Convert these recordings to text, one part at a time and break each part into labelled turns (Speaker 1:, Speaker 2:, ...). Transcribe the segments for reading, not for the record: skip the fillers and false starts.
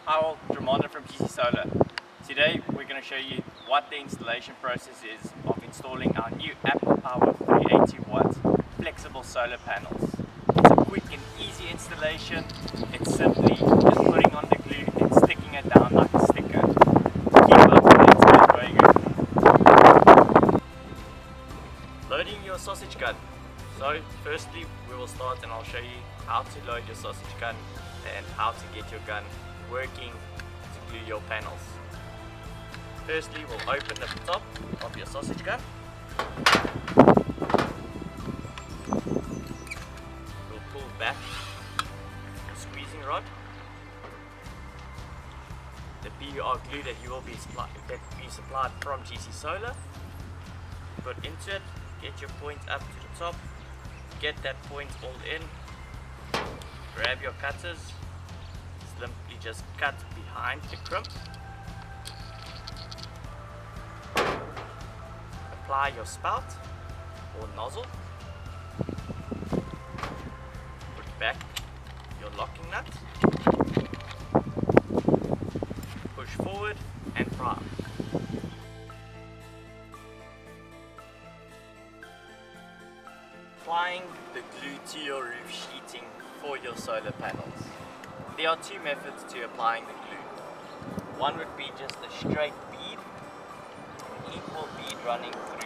Speaker 1: Hi all, Dramanda from GC Solar. Today we're going to show you what the installation process is of installing our new Apple Power 380 watt flexible solar panels. It's a quick and easy installation. It's simply just putting on the glue and sticking it down like a sticker. Keep up and let's get going. Loading your sausage gun. So firstly we will start and I'll show you how to load your sausage gun and how to get your gun working to glue your panels. Firstly, we'll open the top of your sausage gun. We'll pull back the squeezing rod. The PUR glue that you will be supplied from GC Solar. Put into it, get your point up to the top, get that point all in, grab your cutters, simply just cut behind the crimp. Apply your spout or nozzle. Put back your locking nut. Push forward and prime. Applying the glue to your roof sheeting for your solar panels. There are two methods to applying the glue. One would be just a straight bead, an equal bead running through.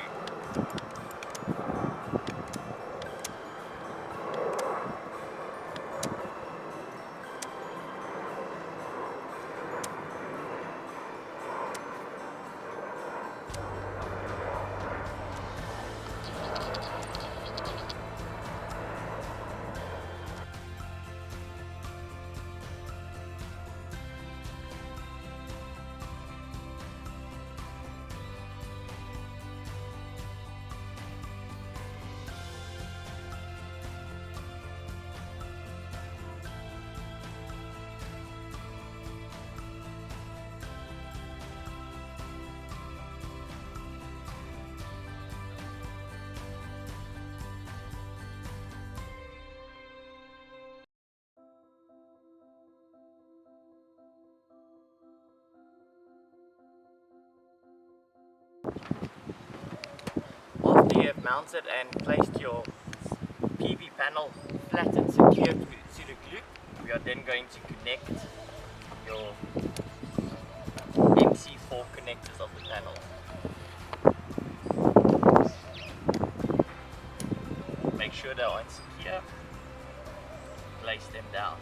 Speaker 1: After you have mounted and placed your PV panel flat and secure to the glue, we are then going to connect your MC4 connectors of the panel. Make sure they are secure. Place them down.